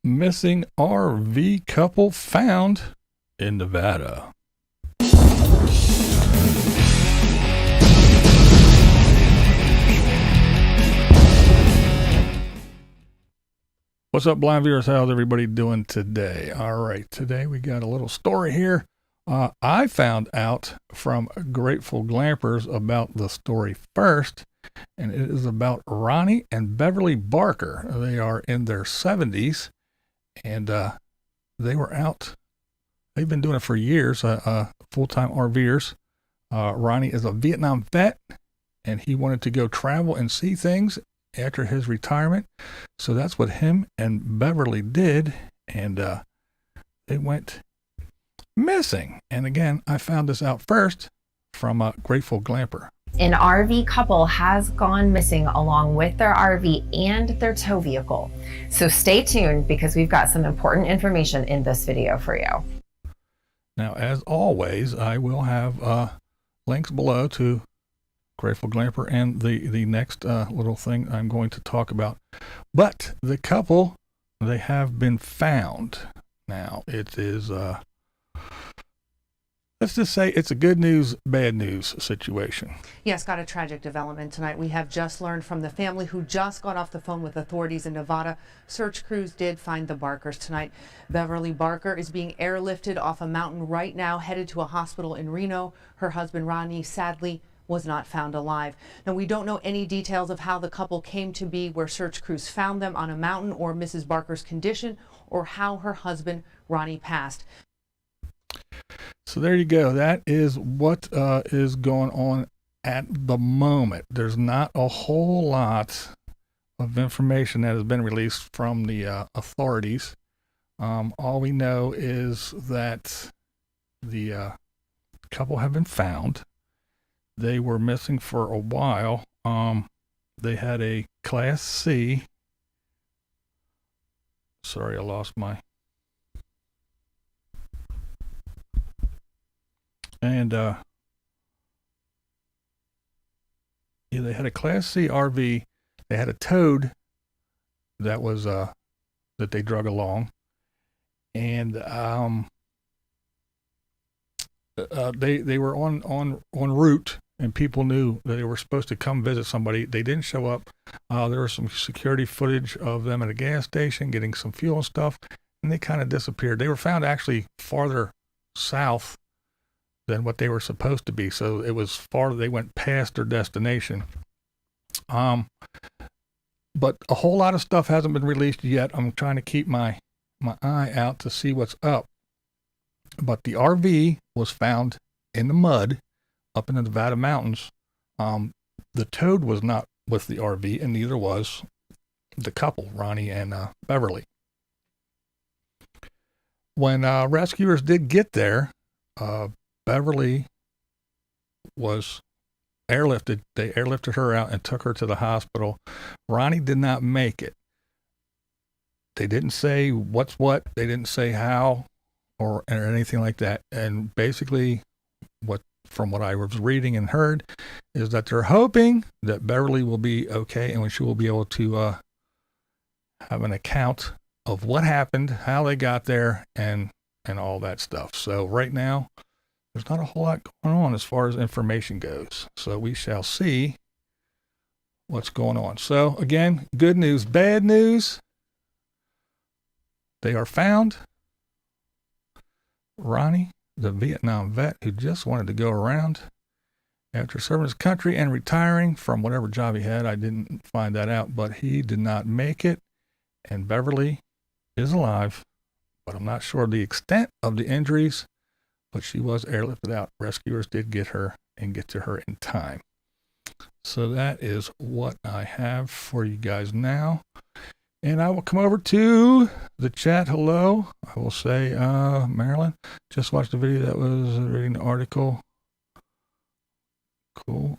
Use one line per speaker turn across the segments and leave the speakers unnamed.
Missing RV couple found in Nevada. What's up, blind viewers? How's everybody doing today? All right, today we got a little story here. I found out from Grateful Glampers about the story first, and it is about Ronnie and Beverly Barker. They are in their 70s, and they were out. They've been doing it for years, full-time RVers. Ronnie is a Viet Nam vet, and he wanted to go travel and see things after his retirement. So that's what him and Beverly did, and they went missing. And again, I found this out first from Grateful Glamper.
An RV couple has gone missing along with their RV and their tow vehicle. So stay tuned because we've got some important information in this video for you.
Now, as always, I will have links below to Grateful Glamper and the next little thing I'm going to talk about. But the couple, they have been found. Now, it is, let's just say it's a good news, bad news situation.
Yes, got a tragic development tonight. We have just learned from the family who just got off the phone with authorities in Nevada. Search crews did find the Barkers tonight. Beverly Barker is being airlifted off a mountain right now, headed to a hospital in Reno. Her husband, Ronnie, sadly was not found alive. Now, we don't know any details of how the couple came to be where search crews found them on a mountain, or Mrs. Barker's condition, or how her husband, Ronnie, passed.
So there you go. That is what is going on at the moment. There's not a whole lot of information that has been released from the authorities. All we know is that the couple have been found. They were missing for a while. They had a Class C. Sorry, I lost my. And yeah, they had a Class C RV. They had a Toad that was that they drug along, and they were on route, and people knew that they were supposed to come visit somebody. They didn't show up. There was some security footage of them at a gas station getting some fuel and stuff, and they kind of disappeared. They were found actually farther south than what they were supposed to be, so it was farther. They went past their destination. But a whole lot of stuff hasn't been released yet. I'm trying to keep my eye out to see what's up. But the RV was found in the mud up in the Nevada mountains. The Toad was not with the RV, and neither was the couple, Ronnie and Beverly. When rescuers did get there, Beverly was airlifted. They airlifted her out and took her to the hospital. Ronnie did not make it. They didn't say what's what. They didn't say how or anything like that. And basically, from what I was reading and heard, is that they're hoping that Beverly will be okay and she will be able to have an account of what happened, how they got there, and all that stuff. So right now, there's not a whole lot going on as far as information goes. So we shall see what's going on. So again, good news, bad news. They are found. Ronnie, the Viet Nam vet who just wanted to go around after serving his country and retiring from whatever job he had. I didn't find that out, but he did not make it. And Beverly is alive, but I'm not sure the extent of the injuries, but she was airlifted out. Rescuers did get her and get to her in time. So that is what I have for you guys now. And I will come over to the chat. Hello. I will say, Marilyn, just watched the video that was reading the article. Cool.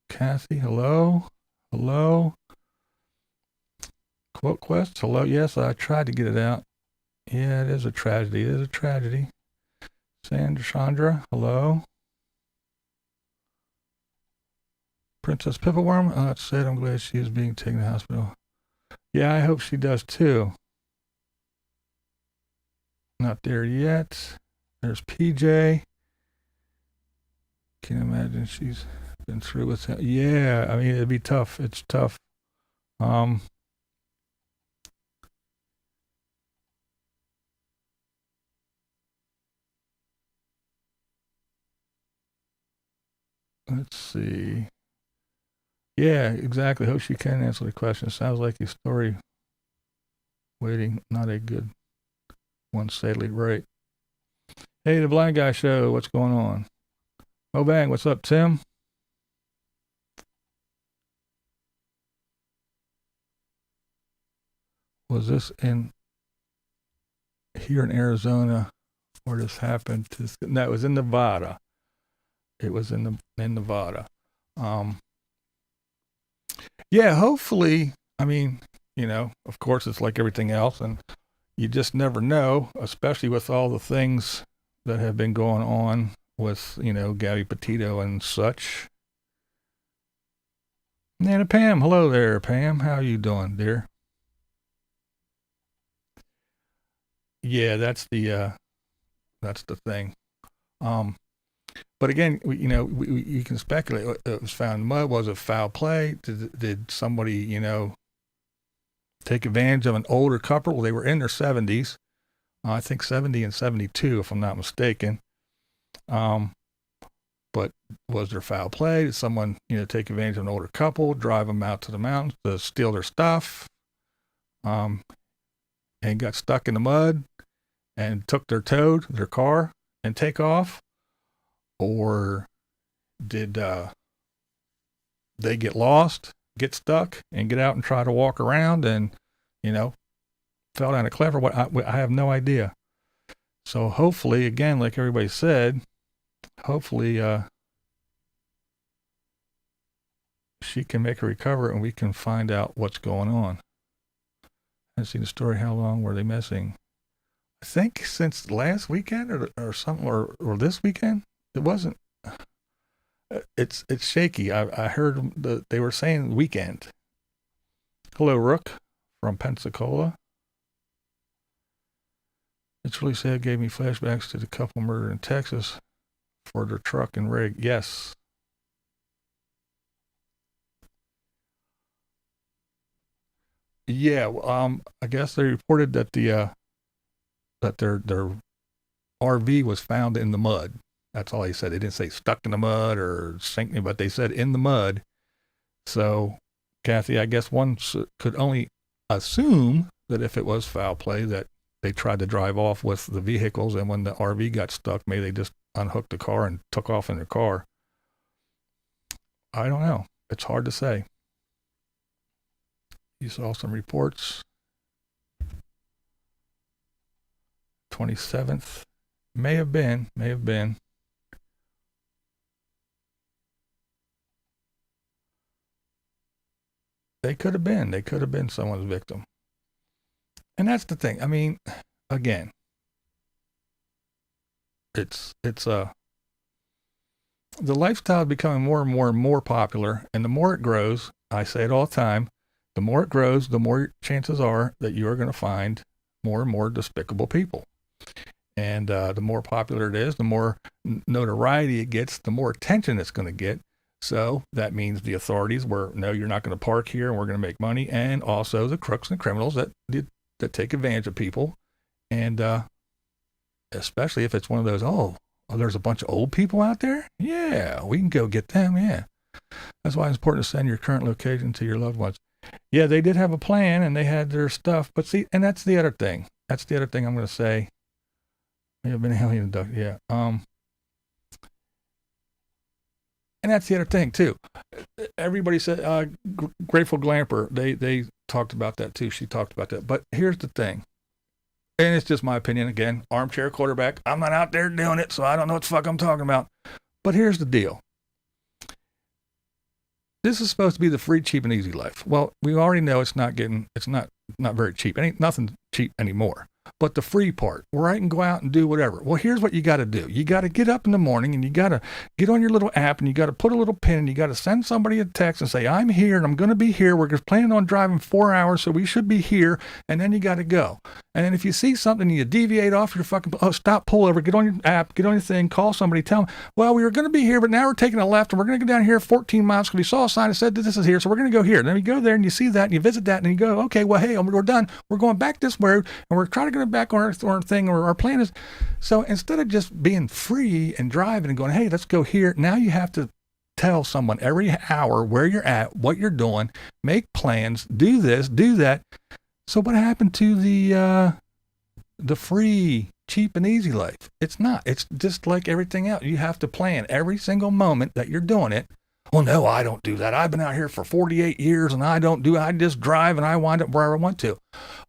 Kathy, hello. Hello. Quote Quest, hello. Yes, I tried to get it out. Yeah, it is a tragedy. It is a tragedy. Chandra, hello. Princess Pippleworm, that said, I'm glad she is being taken to the hospital. Yeah, I hope she does too. Not there yet. There's PJ. Can you imagine she's been through with him? Yeah, I mean, it'd be tough. It's tough. Let's see. Yeah, exactly. Hope she can answer the question. Sounds like a story waiting, not a good one, sadly, right. Hey, the Blind Guy Show, what's going on? Oh, bang, what's up, Tim? Was this here in Arizona where this happened? No, it was in Nevada. It was in Nevada. Yeah, hopefully, I mean, of course it's like everything else, and you just never know, especially with all the things that have been going on with, Gabby Petito and such. Nana Pam, hello there, Pam. How you doing, dear? Yeah, that's the thing. But again, you can speculate. It was found in mud. Was it foul play? Did somebody, take advantage of an older couple? They were in their 70s. I think 70 and 72, if I'm not mistaken. But was there foul play? Did someone, take advantage of an older couple, drive them out to the mountains to steal their stuff, and got stuck in the mud and took their car, and take off? Or did they get lost, get stuck, and get out and try to walk around and, fell down a cliff or what? I have no idea. So hopefully, again, like everybody said, hopefully she can make a recovery and we can find out what's going on. I seen the story. How long were they missing? I think since last weekend or something, or this weekend. It wasn't. It's shaky. I heard they were saying weekend. Hello, Rook from Pensacola. It's really sad. Gave me flashbacks to the couple murdered in Texas for their truck and rig. Yes. Yeah. I guess they reported that that their RV was found in the mud. That's all he said. They didn't say stuck in the mud or sinking, but they said in the mud. So, Kathy, I guess one could only assume that if it was foul play, that they tried to drive off with the vehicles, and when the RV got stuck, maybe they just unhooked the car and took off in their car. I don't know. It's hard to say. You saw some reports. 27th. May have been. They could have been someone's victim. And that's the thing. I mean, again, it's the lifestyle is becoming more and more popular, and the more it grows, I say it all the time, the more it grows, the more chances are that you are going to find more and more despicable people. And the more popular it is, the more notoriety it gets, the more attention it's going to get. So that means the authorities no, you're not going to park here and we're going to make money. And also the crooks and criminals that take advantage of people. And especially if it's one of those, there's a bunch of old people out there. Yeah, we can go get them. Yeah. That's why it's important to send your current location to your loved ones. Yeah, they did have a plan and they had their stuff. But see, and that's the other thing. That's the other thing I'm going to say. May have been alien abducted. Yeah. And that's the other thing too. Everybody said Grateful Glamper. They talked about that too. She talked about that. But here's the thing, and it's just my opinion again. Armchair quarterback. I'm not out there doing it, so I don't know what the fuck I'm talking about. But here's the deal. This is supposed to be the free, cheap, and easy life. Well, we already know it's not very cheap. Ain't nothing cheap anymore. but the free part where I can go out and do whatever. Well, here's what you got to do. You got to get up in the morning and you got to get on your little app and you got to put a little pin and you got to send somebody a text and say, I'm here and I'm going to be here. We're just planning on driving 4 hours, so we should be here. And then you got to go. And then if you see something, you deviate off your fucking, stop, pull over, get on your app, get on your thing, call somebody, tell them, well, we were going to be here, but now we're taking a left and we're going to go down here 14 miles because we saw a sign that said that this is here. So we're going to go here. And then you go there and you see that and you visit that and you go, okay, well, hey, we're done. We're going back this way and we're trying to get back on our thing, or our plan is. So instead of just being free and driving and going, hey, let's go here. Now you have to tell someone every hour where you're at, what you're doing, make plans, do this, do that. So what happened to the free, cheap and easy life? It's not. It's just like everything else. You have to plan every single moment that you're doing it. Well, no, I don't do that. I've been out here for 48 years and I just drive and I wind up wherever I want to.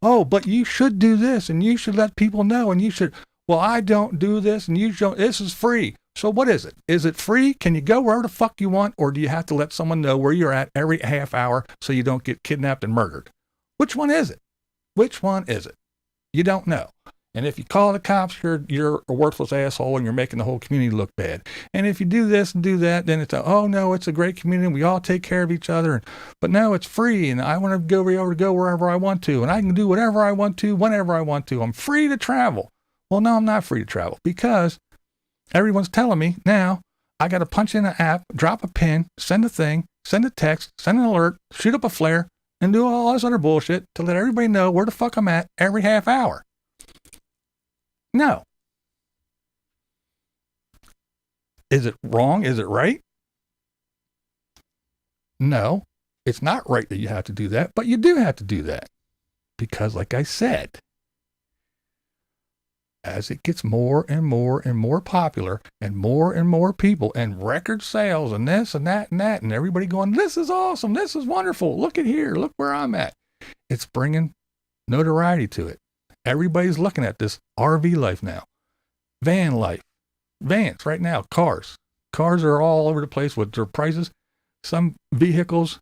Oh, but you should do this and you should let people know and you should, well, I don't do this and you don't, this is free. So what is it? Is it free? Can you go wherever the fuck you want? Or do you have to let someone know where you're at every half hour so you don't get kidnapped and murdered? Which one is it? Which one is it? You don't know. And if you call the cops, you're a worthless asshole and you're making the whole community look bad. And if you do this and do that, then it's oh no, it's a great community. We all take care of each other. But no, it's free and I want to go wherever I want to. And I can do whatever I want to, whenever I want to. I'm free to travel. Well, no, I'm not free to travel because everyone's telling me now I got to punch in an app, drop a pin, send a thing, send a text, send an alert, shoot up a flare, and do all this other bullshit to let everybody know where the fuck I'm at every half hour. No. Is it wrong? Is it right? No, it's not right that you have to do that, but you do have to do that because, like I said, as it gets more and more and more popular and more people and record sales and this and that and everybody going, this is awesome. This is wonderful. Look at here. Look where I'm at. It's bringing notoriety to it. Everybody's looking at this RV life now, van life, vans right now, cars are all over the place with their prices. Some vehicles,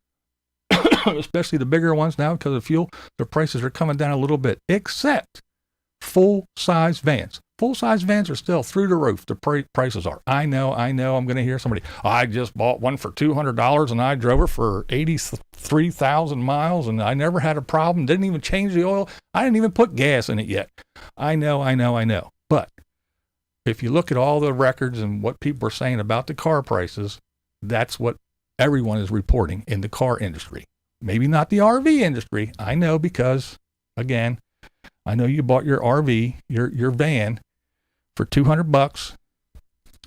especially the bigger ones now because of fuel, their prices are coming down a little bit, except full-size vans. Full-size vans are still through the roof. The prices are. I know. I'm going to hear somebody, I just bought one for $200 and I drove it for 83,000 miles and I never had a problem. Didn't even change the oil. I didn't even put gas in it yet. I know. But if you look at all the records and what people are saying about the car prices, that's what everyone is reporting in the car industry. Maybe not the RV industry. I know because, again, I know you bought your RV, your van for $200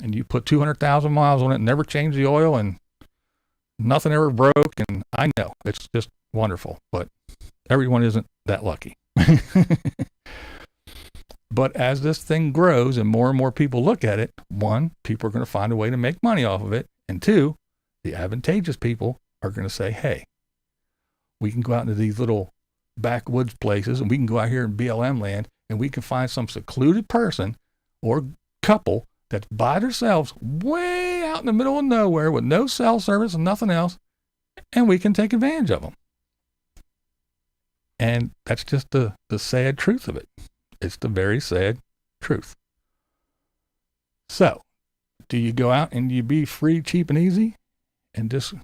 and you put 200,000 miles on it and never changed the oil and nothing ever broke. And I know it's just wonderful, but everyone isn't that lucky. But as this thing grows and more people look at it, one, people are going to find a way to make money off of it. And two, the advantageous people are going to say, hey, we can go out into these little backwoods places and we can go out here in BLM land and we can find some secluded person or couple that's by themselves way out in the middle of nowhere with no cell service and nothing else, and we can take advantage of them. And that's just the sad truth of it. It's the very sad truth. So, do you go out and you be free, cheap, and easy and just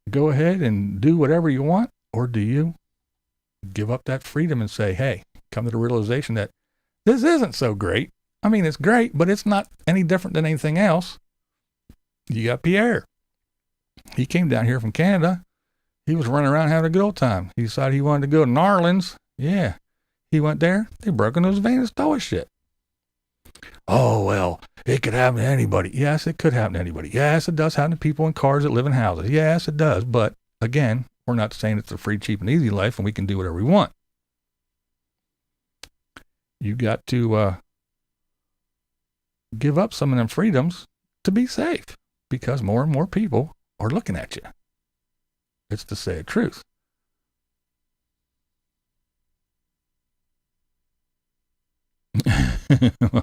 go ahead and do whatever you want? Or do you give up that freedom and say, hey, come to the realization that this isn't so great. I mean, it's great, but it's not any different than anything else. You got Pierre. He came down here from Canada. He was running around having a good old time. He decided he wanted to go to New Orleans. Yeah. He went there. They broke into his van and stole his shit. Oh, well, it could happen to anybody. Yes, it could happen to anybody. Yes, it does happen to people in cars that live in houses. Yes, it does. But again, we're not saying it's a free, cheap, and easy life and we can do whatever we want. You got to give up some of them freedoms to be safe because more and more people are looking at you. It's the sad truth.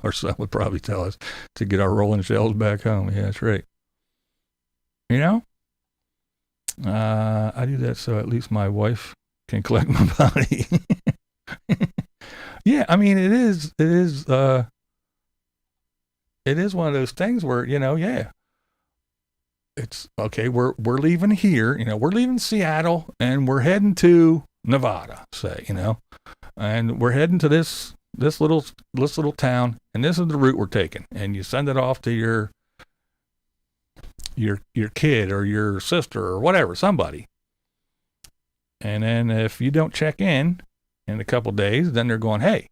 Our son would probably tell us to get our rolling shells back home. Yeah, that's right. You know? I do that so at least my wife can collect my body. Yeah, I mean, it is one of those things where, yeah, it's okay. We're leaving here, we're leaving Seattle and we're heading to Nevada, say, and we're heading to this little town, and this is the route we're taking. And you send it off to your kid or your sister or whatever, somebody. And then if you don't check in a couple of days, then they're going, hey,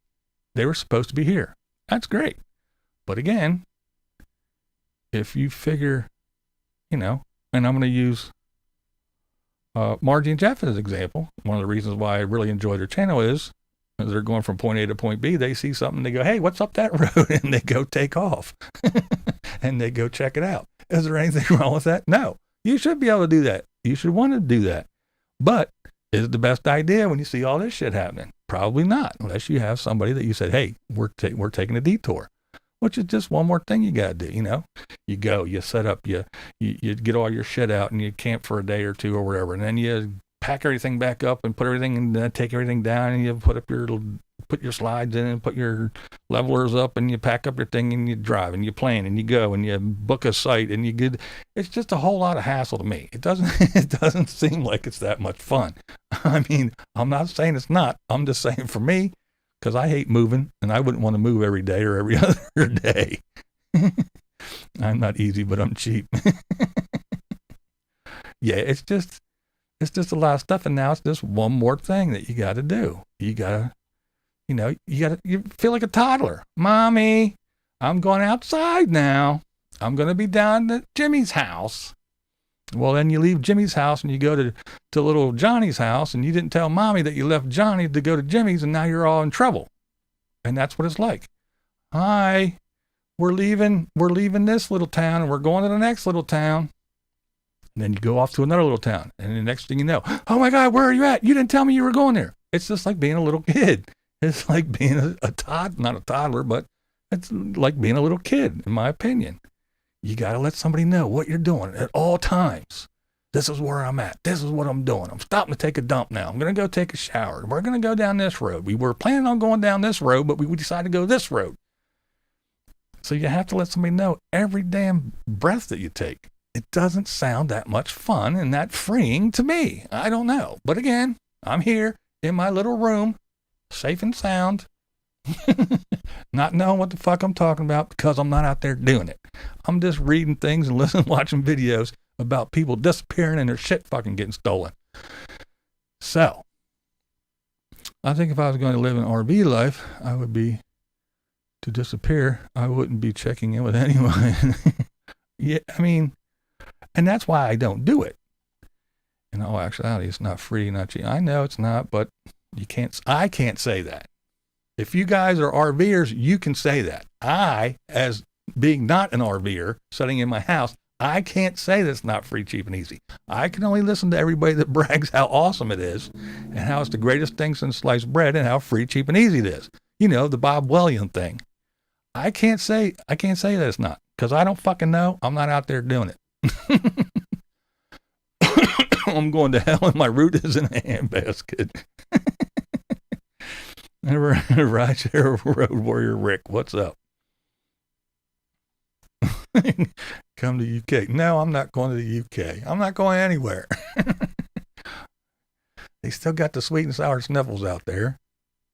they were supposed to be here. That's great. But again, if you figure, and I'm going to use Margie and Jeff as an example. One of the reasons why I really enjoy their channel is as they're going from point A to point B, they see something, they go, hey, what's up that road? And they go take off and they go check it out. Is there anything wrong with that? No. You should be able to do that. You should want to do that. But is it the best idea when you see all this shit happening? Probably not, unless you have somebody that you said, hey, we're taking a detour, which is just one more thing you got to do. You go, you set up, you get all your shit out and you camp for a day or two or whatever. And then you pack everything back up and put everything and take everything down, and you put your slides in and put your levelers up, and you pack up your thing and you drive and you plan and you go and you book a site and you get. It's just a whole lot of hassle to me. It doesn't seem like it's that much fun. I mean, I'm not saying it's not. I'm just saying for me, because I hate moving and I wouldn't want to move every day or every other day. I'm not easy, but I'm cheap. Yeah, it's just a lot of stuff. And now it's just one more thing that you got to do. You feel like a toddler. Mommy, I'm going outside now. I'm going to be down at Jimmy's house. Well, then you leave Jimmy's house and you go to little Johnny's house, and you didn't tell Mommy that you left Johnny to go to Jimmy's, and now you're all in trouble. And that's what it's like. Hi, we're leaving this little town and we're going to the next little town. And then you go off to another little town, and the next thing you know, oh my God, where are you at? You didn't tell me you were going there. It's just like being a little kid. It's like being not a toddler, but it's like being a little kid, in my opinion. You got to let somebody know what you're doing at all times. This is where I'm at. This is what I'm doing. I'm stopping to take a dump now. I'm going to go take a shower. We're going to go down this road. We were planning on going down this road, but we decided to go this road. So you have to let somebody know every damn breath that you take. It doesn't sound that much fun and that freeing to me. I don't know. But again, I'm here in my little room, safe and sound, not knowing what the fuck I'm talking about because I'm not out there doing it. I'm just reading things and watching videos about people disappearing and their shit fucking getting stolen. So, I think if I was going to live an RV life, I would be to disappear. I wouldn't be checking in with anyone. Yeah, I mean, and that's why I don't do it. In all actuality, it's not free, not cheap. I know it's not, but I can't say that. If you guys are RVers, you can say that. I, as being not an RVer, sitting in my house, I can't say that it's not free, cheap, and easy. I can only listen to everybody that brags how awesome it is and how it's the greatest thing since sliced bread and how free, cheap, and easy it is. The Bob Wellian thing. I can't say that it's not, because I don't fucking know. I'm not out there doing it. I'm going to hell and my root is in a handbasket. Rideshare Road Warrior Rick, what's up? Come to UK. No, I'm not going to the UK. I'm not going anywhere. They still got the sweet and sour sniffles out there.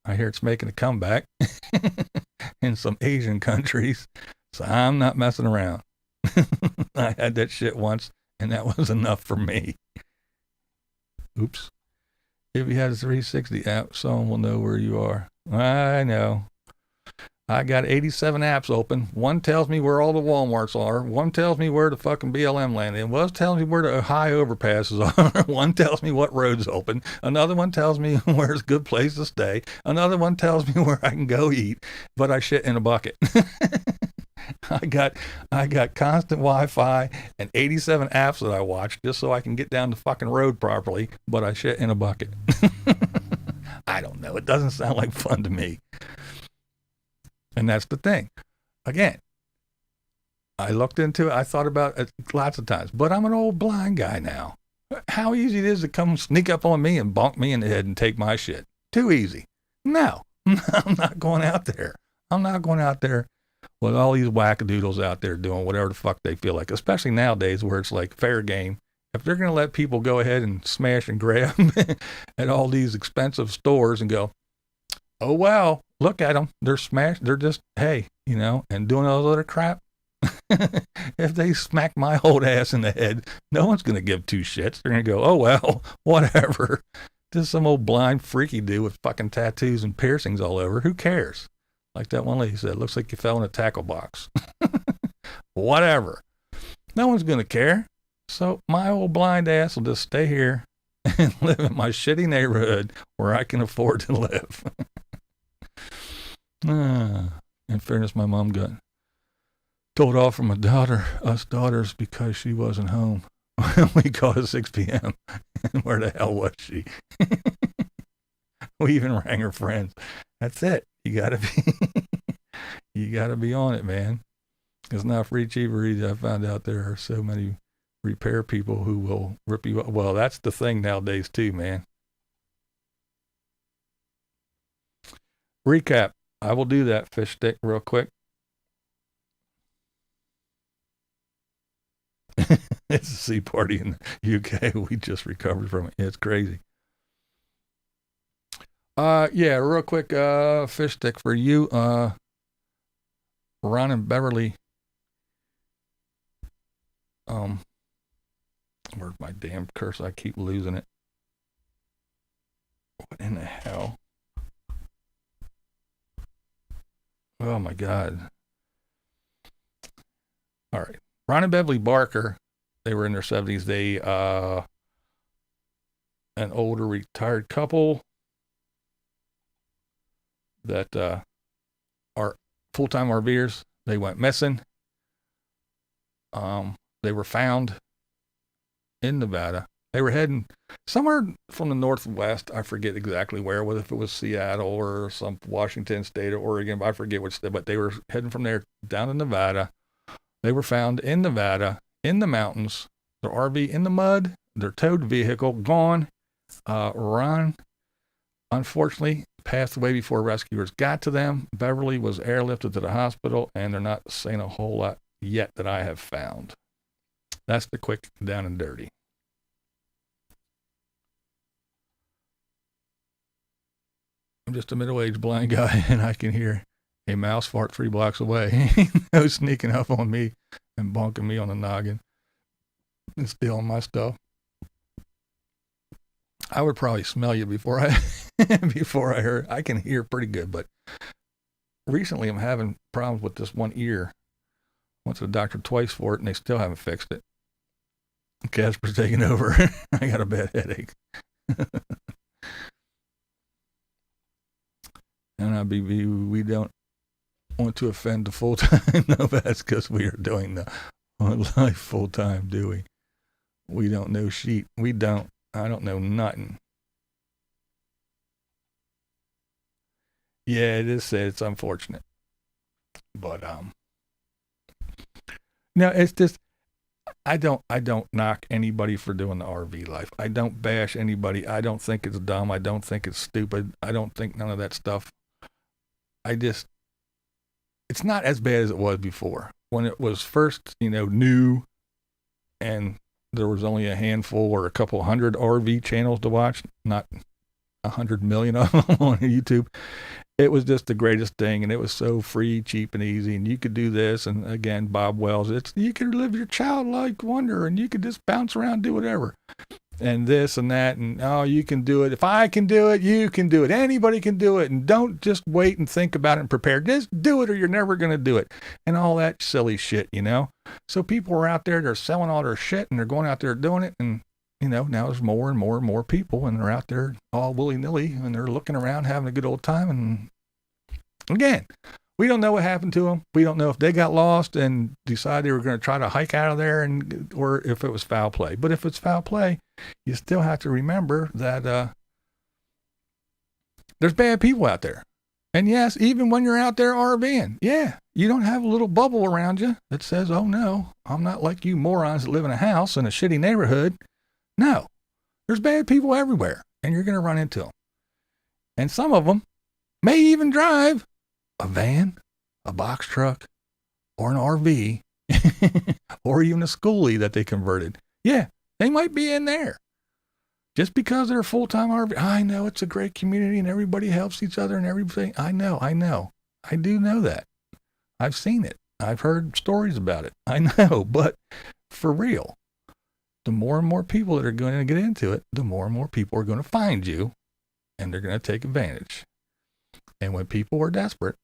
I hear it's making a comeback in some Asian countries. So I'm not messing around. I had that shit once, and that was enough for me. Oops. If you had a 360 app, someone will know where you are. I know. I got 87 apps open. One tells me where all the Walmarts are. One tells me where the fucking BLM land is. One tells me where the high overpasses are. One tells me what road's open. Another one tells me where's a good place to stay. Another one tells me where I can go eat, but I shit in a bucket. I got constant Wi-Fi and 87 apps that I watch just so I can get down the fucking road properly, but I shit in a bucket. I don't know. It doesn't sound like fun to me. And that's the thing. Again, I looked into it. I thought about it lots of times, but I'm an old blind guy now. How easy it is to come sneak up on me and bonk me in the head and take my shit. Too easy. No, I'm not going out there. I'm not going out there with all these wackadoodles out there doing whatever the fuck they feel like, especially nowadays where it's like fair game. If they're going to let people go ahead and smash and grab at all these expensive stores and go, oh, well, look at them. They're smashed. They're just, hey, and doing all this other crap. If they smack my old ass in the head, no one's going to give two shits. They're going to go, oh, well, whatever. Just some old blind freaky dude with fucking tattoos and piercings all over. Who cares? Like that one lady said, looks like you fell in a tackle box. Whatever. No one's going to care. So my old blind ass will just stay here and live in my shitty neighborhood where I can afford to live. In fairness, my mom got told off from us daughters, because she wasn't home. We called at 6 p.m. Where the hell was she? We even rang her friends. That's it. You gotta be on it, man. It's not free, cheap, or easy. I found out there are so many repair people who will rip you up. Well, that's the thing nowadays too, man. Recap. I will do that, fish stick, real quick. It's a sea party in the UK. We just recovered from it. It's crazy. Yeah, real quick, fish stick for you. Ron and Beverly. Where's my damn curse? I keep losing it. What in the hell? Oh my God. All right. Ron and Beverly Barker, they were in their 70s. They, an older retired couple that are full-time RVers. They went missing. They were found in Nevada. They were heading somewhere from the northwest. I forget exactly where, whether if it was Seattle or some Washington State or Oregon. I forget which state, but they were heading from there down to Nevada. They were found in Nevada, in the mountains, their RV in the mud, their towed vehicle gone. Ron, unfortunately, passed away before rescuers got to them. Beverly was airlifted to the hospital, and they're not saying a whole lot yet that I have found. That's the quick down and dirty. I'm just a middle-aged blind guy, and I can hear a mouse fart 3 blocks away. No sneaking up on me and bonking me on the noggin and stealing my stuff. I would probably smell you before I heard. I can hear pretty good, but recently I'm having problems with this one ear. Went to the doctor twice for it, and they still haven't fixed it. Casper's taking over. I got a bad headache. And we don't want to offend the full-time nomads because we are doing the life full-time, do we? We don't know sheep. We don't. I don't know nothing. Yeah, it is sad. It's unfortunate. But, no, it's just, I don't knock anybody for doing the RV life. I don't bash anybody. I don't think it's dumb. I don't think it's stupid. I don't think none of that stuff. It's not as bad as it was before. When it was first, new, and there was only a handful or a couple hundred RV channels to watch, not 100 million of them on YouTube. It was just the greatest thing, and it was so free, cheap, and easy, and you could do this, and again, Bob Wells, you could live your childlike wonder, and you could just bounce around, do whatever, and this and that, and you can do it. If I can do it, you can do it. Anybody can do it, and don't just wait and think about it and prepare. Just do it, or you're never going to do it, and all that silly shit, So people are out there, they're selling all their shit, and they're going out there doing it, and now there's more and more and more people, and they're out there all willy-nilly, and they're looking around, having a good old time. And again, we don't know what happened to them. We don't know if they got lost and decided they were going to try to hike out of there, or if it was foul play. But if it's foul play, you still have to remember that there's bad people out there. And yes, even when you're out there RVing, you don't have a little bubble around you that says, oh no, I'm not like you morons that live in a house in a shitty neighborhood. No, there's bad people everywhere, and you're going to run into them. And some of them may even drive a van, a box truck, or an RV, or even a schoolie that they converted. Yeah, they might be in there. Just because they're a full-time RV. I know it's a great community and everybody helps each other and everything. I know. I do know that. I've seen it. I've heard stories about it. I know, but for real, the more and more people that are going to get into it, the more and more people are going to find you and they're going to take advantage. And when people are desperate,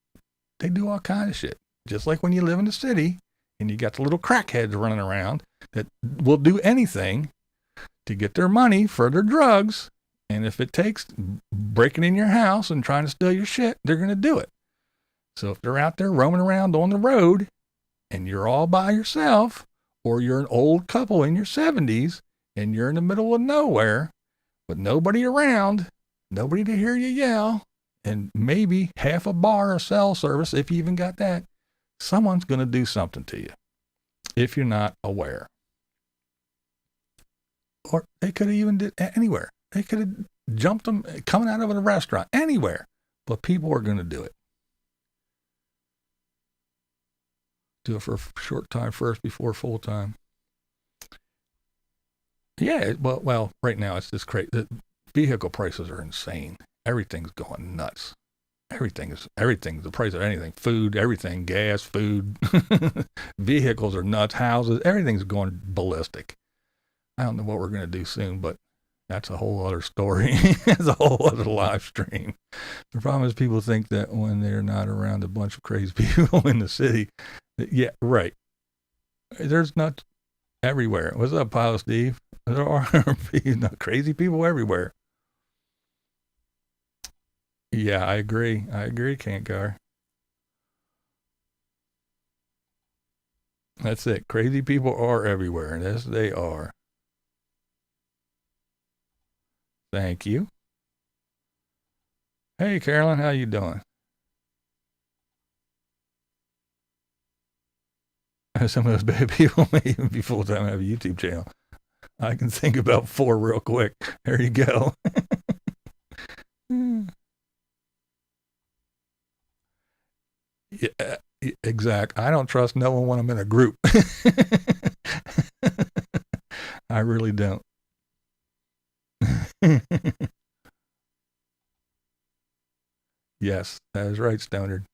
they do all kinds of shit. Just like when you live in the city and you got the little crackheads running around that will do anything to get their money for their drugs. And if it takes breaking in your house and trying to steal your shit, they're going to do it. So if they're out there roaming around on the road and you're all by yourself, or you're an old couple in your 70s and you're in the middle of nowhere with nobody around, nobody to hear you yell, and maybe half a bar or cell service, if you even got that, someone's going to do something to you if you're not aware. Or they could have even did anywhere. They could have jumped them coming out of a restaurant, anywhere. But people are going to do it. Do it for a short time first before full time. Yeah, well, right now it's just crazy. The vehicle prices are insane. Everything's going nuts. Everything, the price of anything, food, everything, gas, food, vehicles are nuts, houses, everything's going ballistic. I don't know what we're going to do soon, but that's a whole other story. That's a whole other live stream. The problem is people think that when they're not around a bunch of crazy people in the city, yeah, right. There's nuts everywhere. What's up, Pilot Steve? There are crazy people everywhere. Yeah, I agree, Kankar. That's it. Crazy people are everywhere. Yes, they are. Thank you. Hey, Carolyn, how you doing? Some of those bad people may even be full-time and have a YouTube channel. I can think about 4 real quick. There you go. Yeah, exact. I don't trust no one when I'm in a group. I really don't. Yes, that is right, Stoner.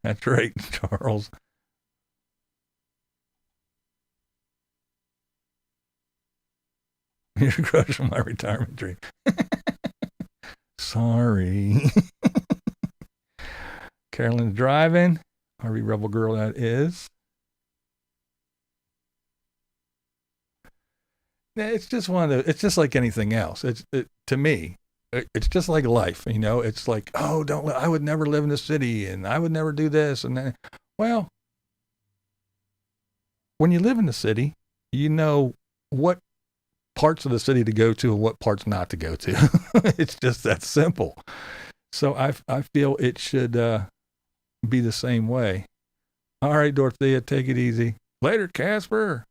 That's right, Charles. You're crushing my retirement dream. Sorry. Carolyn's driving. RV Rebel Girl, that is. It's just it's just like anything else. To me, it's just like life, you know. It's like, oh, I would never live in the city, and I would never do this, and then, well, when you live in the city, you know what parts of the city to go to and what parts not to go to. It's just that simple. So I feel it should be the same way. All right, Dorothea, take it easy. Later, Casper.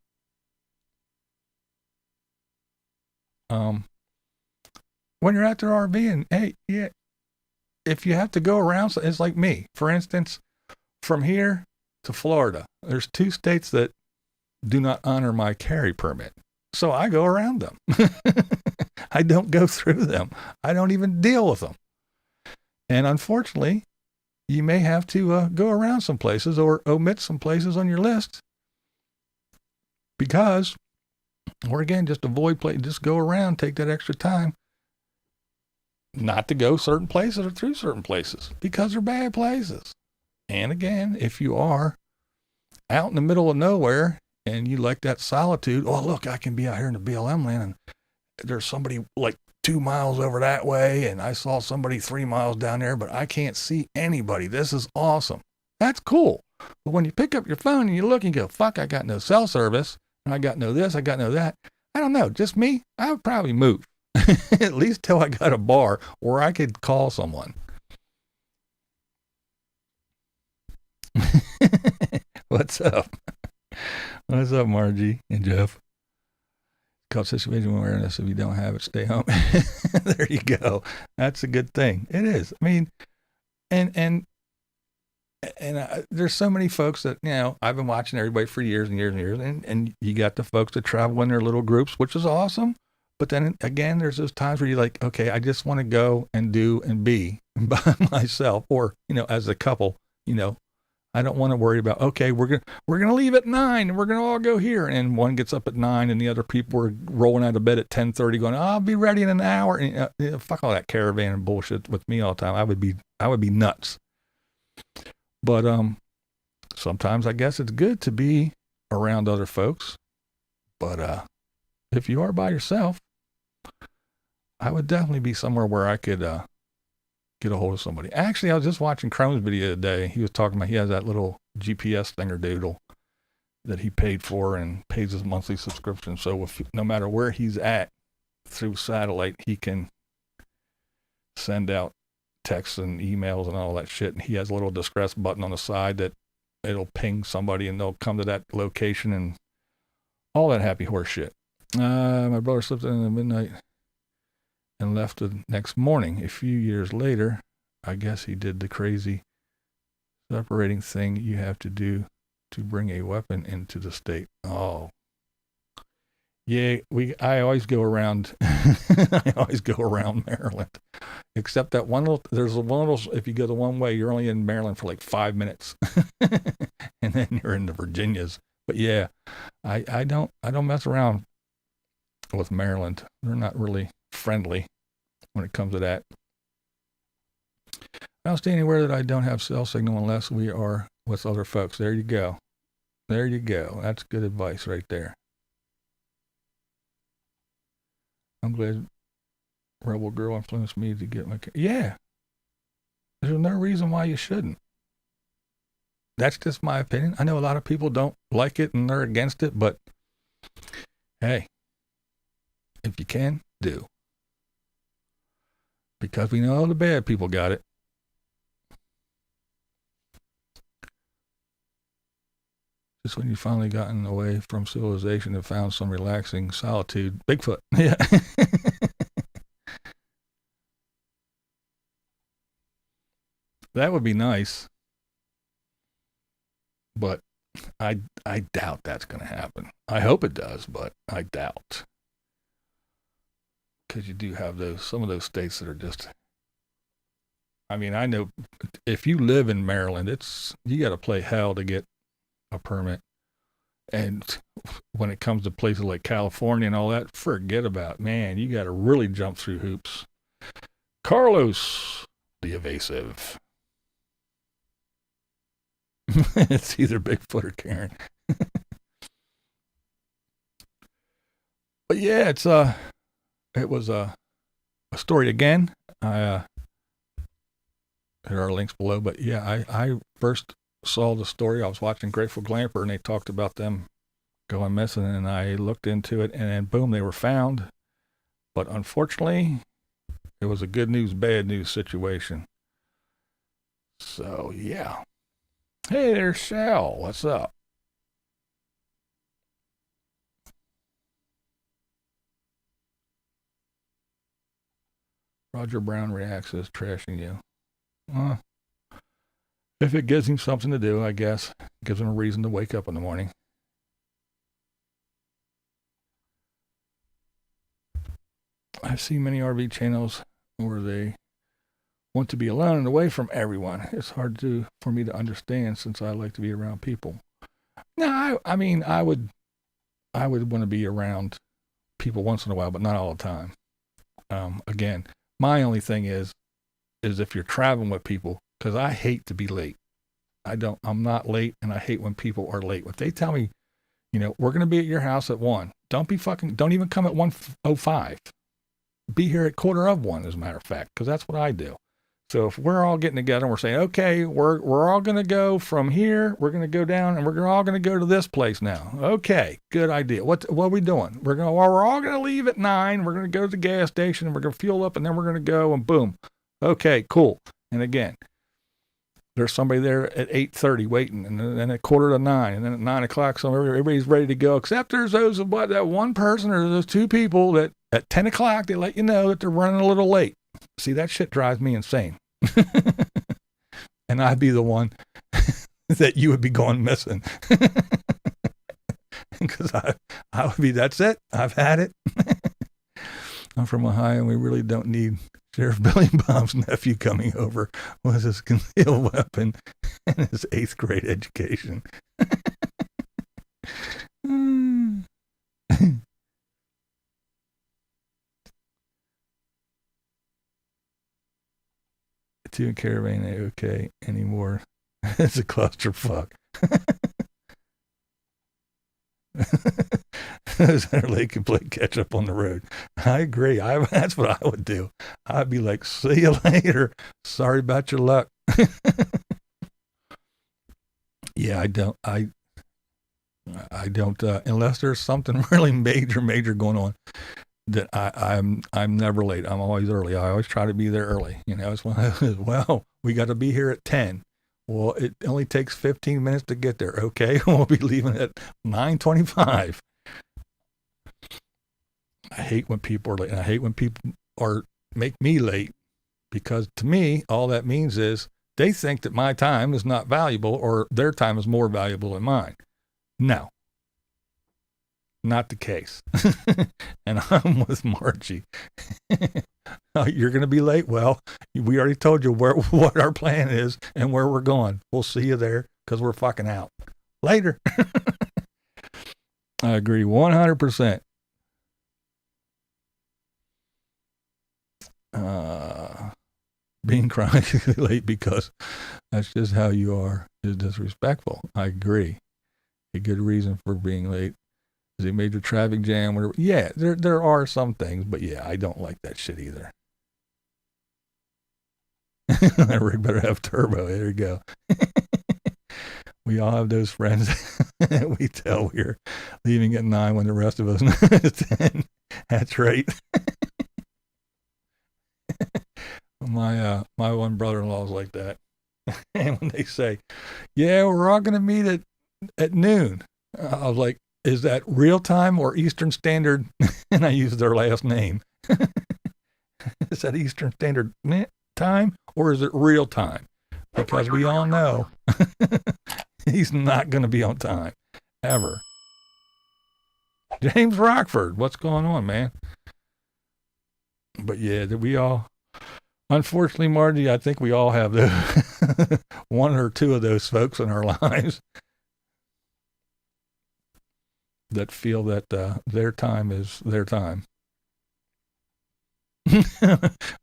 When you're out there RVing, hey, yeah, if you have to go around, it's like me. For instance, from here to Florida, there's 2 states that do not honor my carry permit. So I go around them. I don't go through them. I don't even deal with them. And unfortunately, you may have to go around some places or omit some places on your list because, or again, just avoid just go around, take that extra time not to go certain places or through certain places because they're bad places. And again, if you are out in the middle of nowhere and you like that solitude, oh, look, I can be out here in the BLM land and there's somebody like 2 miles over that way and I saw somebody 3 miles down there, but I can't see anybody. This is awesome. That's cool. But when you pick up your phone and you look and you go, fuck, I got no cell service and I got no this, I got no that. I don't know. Just me, I would probably move. At least till I got a bar where I could call someone. What's up? What's up, Margie and Jeff? called situational awareness. If you don't have it, stay home. There you go. That's a good thing. It is. I mean, and there's so many folks that, you know, I've been watching everybody for years and years and years, and you got the folks that travel in their little groups, which is awesome. But then again, there's those times where you're like, okay, I just want to go and do and be by myself, or, you know, as a couple, you know, I don't want to worry about, okay, we're gonna leave at 9 and we're gonna all go here, and one gets up at 9 and the other people are rolling out of bed at 10:30 going, I'll be ready in an hour. And, fuck all that caravan and bullshit with me all the time. I would be nuts. But sometimes I guess it's good to be around other folks. But if you are by yourself, I would definitely be somewhere where I could get a hold of somebody. Actually, I was just watching Chrome's video today. He was talking about, he has that little GPS thingerdoodle that he paid for and pays his monthly subscription. So no matter where he's at through satellite, he can send out texts and emails and all that shit. And he has a little distress button on the side that it'll ping somebody and they'll come to that location and all that happy horse shit. My brother slipped in the midnight and left the next morning. A few years later, I guess he did the crazy separating thing you have to do to bring a weapon into the state. Oh, yeah. I always go around. I always go around Maryland, except that there's one little. If you go the one way, you're only in Maryland for like 5 minutes, and then you're in the Virginias. But yeah, I don't mess around with Maryland. They're not really friendly when it comes to that. I don't stay anywhere that I don't have cell signal unless we are with other folks. There you go. There you go. That's good advice right there. I'm glad Rebel Girl influenced me to get my... Yeah. There's no reason why you shouldn't. That's just my opinion. I know a lot of people don't like it and they're against it, but hey, if you can, do. Because we know the bad people got it. Just when you finally gotten away from civilization and found some relaxing solitude. Bigfoot. Yeah. That would be nice. But I doubt that's going to happen. I hope it does, but I doubt. Because you do have some of those states that are just, I mean, I know if you live in Maryland, you got to play hell to get a permit. And when it comes to places like California and all that, forget about it. Man, you got to really jump through hoops. Carlos, the evasive. It's either Bigfoot or Karen. But yeah, it was a story again. There are links below, but yeah, I first saw the story. I was watching Grateful Glamper and they talked about them going missing, and I looked into it, and then boom, they were found. But unfortunately, it was a good news, bad news situation. So yeah. Hey there, Sal. What's up? Roger Brown reacts as trashing you. If it gives him something to do, I guess. Gives him a reason to wake up in the morning. I've seen many RV channels where they want to be alone and away from everyone. It's hard for me to understand since I like to be around people. No, I mean, I would want to be around people once in a while, but not all the time. Again, my only thing is if you're traveling with people, because I hate to be late. I'm not late, and I hate when people are late. If they tell me, we're going to be at your house at 1, don't even come at 1:05. Be here at 1:15, as a matter of fact, because that's what I do. So if we're all getting together and we're saying, okay, we're all going to go from here, we're going to go down, and we're all going to go to this place now. Okay, good idea. What are we doing? We're all going to leave at 9. We're going to go to the gas station, and we're going to fuel up, and then we're going to go, and boom. Okay, cool. And again, there's somebody there at 8:30 waiting, and then at 8:45, and then at 9 o'clock, so everybody's ready to go, except there's that one person or those two people that at 10 o'clock, they let you know that they're running a little late. See, that shit drives me insane. And I'd be the one that you would be going missing. Because I would be, that's it. I've had it. I'm from Ohio, and we really don't need Sheriff Billy Bob's nephew coming over with his concealed weapon and his 8th grade education. Two caravan ain't okay anymore. It's a clusterfuck. They can play catch up on the road. I agree. That's what I would do. I'd be like, see you later. Sorry about your luck. Yeah, I don't, unless there's something really major going on, that I'm never late. I'm always early. I always try to be there early. It's well, we got to be here at 10. Well, it only takes 15 minutes to get there. Okay, we'll be leaving at 9:25. I hate when people are late. And I hate when people make me late, because to me, all that means is they think that my time is not valuable, or their time is more valuable than mine. No, not the case. And I'm with Margie. You're going to be late. Well, we already told you what our plan is and where we're going. We'll see you there, because we're fucking out. Later. I agree 100%. Being chronically late because that's just how you are is disrespectful. I agree. A good reason for being late is a major traffic jam. Whatever. Yeah, there are some things, but yeah, I don't like that shit either. That rig better have turbo. There you go. We all have those friends that we tell we're leaving at 9 when the rest of us know it's 10. That's right. My one brother-in-law is like that. And when they say, yeah, we're all going to meet at noon, I was like, is that real time or Eastern Standard? And I used their last name. Is that Eastern Standard time, or is it real time? Because we all know he's not going to be on time, ever. James Rockford, what's going on, man? But yeah, we all, unfortunately, Margie, I think we all have one or two of those folks in our lives that feel that their time is their time.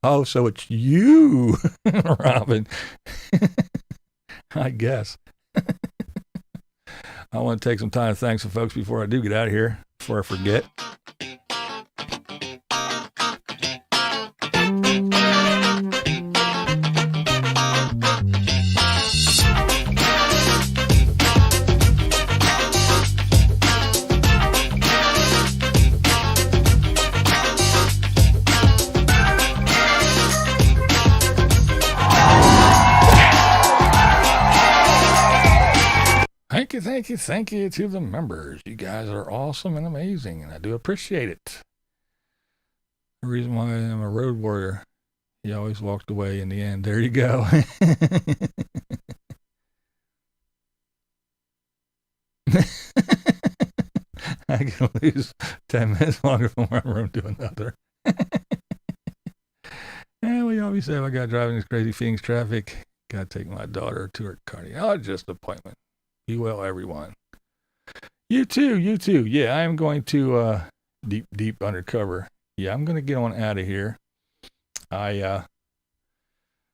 Oh, so it's you, Robin. I guess. I want to take some time to thank some folks before I do get out of here, before I forget. Thank you to the members. You guys are awesome and amazing, and I do appreciate it. The reason why I am a road warrior, he always walked away in the end. There you go. I can lose 10 minutes longer from one room to another. And we always say, I got driving this crazy Phoenix traffic. Got to take my daughter to her cardiologist appointment. Be well, everyone. You too. Yeah, I am going to deep undercover. Yeah, I'm going to get on out of here. I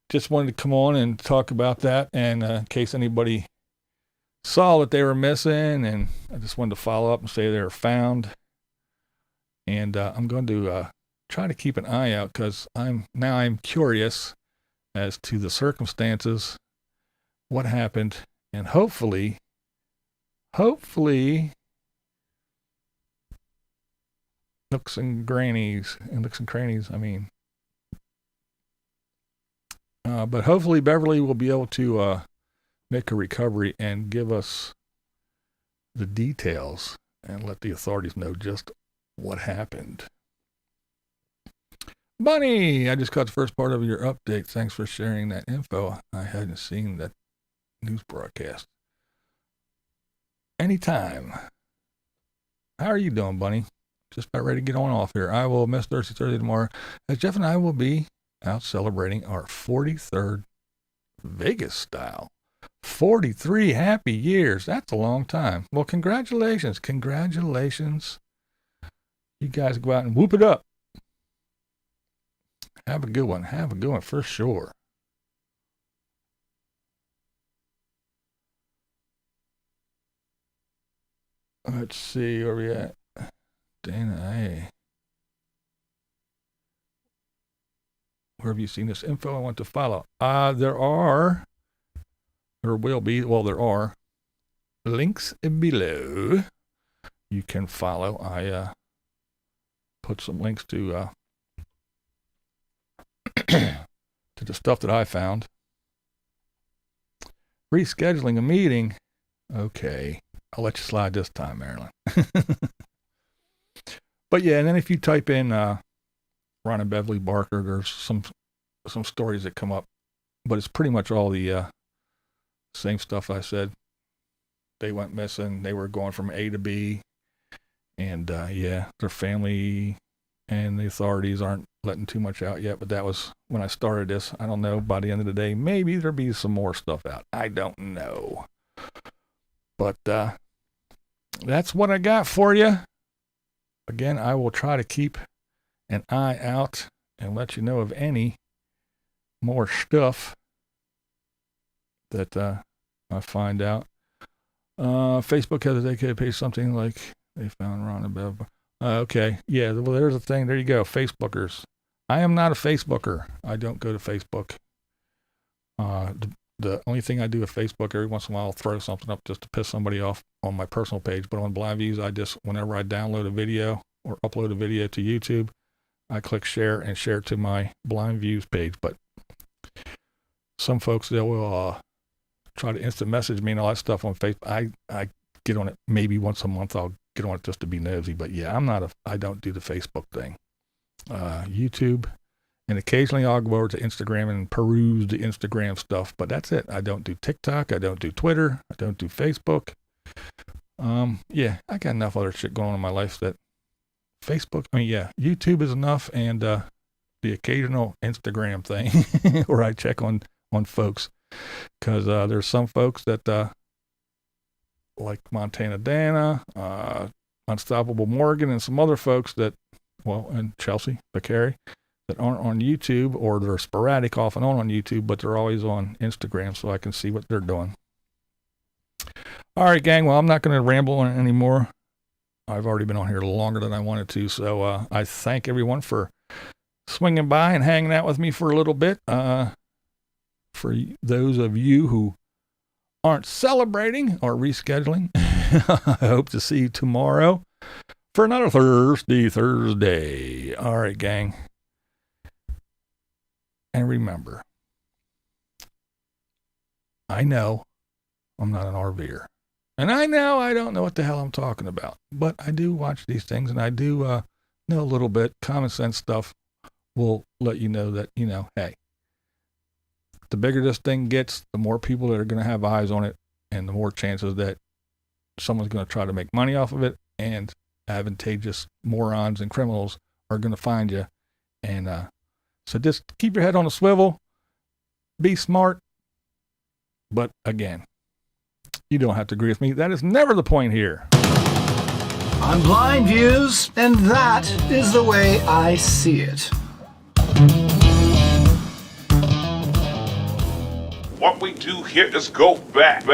just wanted to come on and talk about that, and in case anybody saw that they were missing, and I just wanted to follow up and say they were found. And I'm going to try to keep an eye out, because I'm curious as to the circumstances, what happened. And hopefully, nooks and crannies, I mean. But hopefully Beverly will be able to make a recovery and give us the details and let the authorities know just what happened. Bunny, I just caught the first part of your update. Thanks for sharing that info. I hadn't seen that news broadcast. Anytime. How are you doing, Bunny? Just about ready to get on off here. I will miss Thirsty Thursday tomorrow, as Jeff and I will be out celebrating our 43rd Vegas style. 43 happy years. That's a long time. Well, congratulations. Congratulations. You guys go out and whoop it up. Have a good one. Have a good one for sure. Let's see where we at. Dana, hey. Where have you seen this info I want to follow? There are links below. You can follow. I put some links to to the stuff that I found. Rescheduling a meeting. Okay. I'll let you slide this time, Marilyn. But yeah, and then if you type in Ronnie and Beverly Barker, there's some stories that come up. But it's pretty much all the same stuff I said. They went missing. They were going from A to B. And yeah, their family and the authorities aren't letting too much out yet. But that was when I started this. I don't know. By the end of the day, maybe there'll be some more stuff out. I don't know. But that's what I got for you. Again, I will try to keep an eye out and let you know of any more stuff that I find out. Facebook has a dedicated page, something like they found Ron and Bev. Okay, yeah, well, there's a thing. There you go, Facebookers. I am not a Facebooker. I don't go to Facebook. The only thing I do with Facebook, every once in a while, I'll throw something up just to piss somebody off on my personal page. But on BlindViews, whenever I download a video or upload a video to YouTube, I click share and share it to my BlindViews page. But some folks, they will try to instant message me and all that stuff on Facebook. I get on it maybe once a month. I'll get on it just to be nosy. But yeah, I don't do the Facebook thing. YouTube. And occasionally I'll go over to Instagram and peruse the Instagram stuff, but that's it. I don't do TikTok. I don't do Twitter. I don't do Facebook. Yeah, I got enough other shit going on in my life that YouTube is enough, and the occasional Instagram thing where I check on folks, because there's some folks that like Montana Dana, Unstoppable Morgan, and some other folks and Chelsea Bakary, that aren't on YouTube, or they're sporadic off and on YouTube, but they're always on Instagram, so I can see what they're doing. All right, gang. Well, I'm not going to ramble on it anymore. I've already been on here longer than I wanted to, so I thank everyone for swinging by and hanging out with me for a little bit. For those of you who aren't celebrating or rescheduling, I hope to see you tomorrow for another Thursday. All right, gang. And remember, I know I'm not an RVer. And I know I don't know what the hell I'm talking about. But I do watch these things, and I do know a little bit. Common sense stuff will let you know that, hey, the bigger this thing gets, the more people that are going to have eyes on it, and the more chances that someone's going to try to make money off of it, and advantageous morons and criminals are going to find you. And so just keep your head on a swivel, be smart, but again, you don't have to agree with me. That is never the point here.
On BlindViews, and that is the way I see it.
What we do here is go back.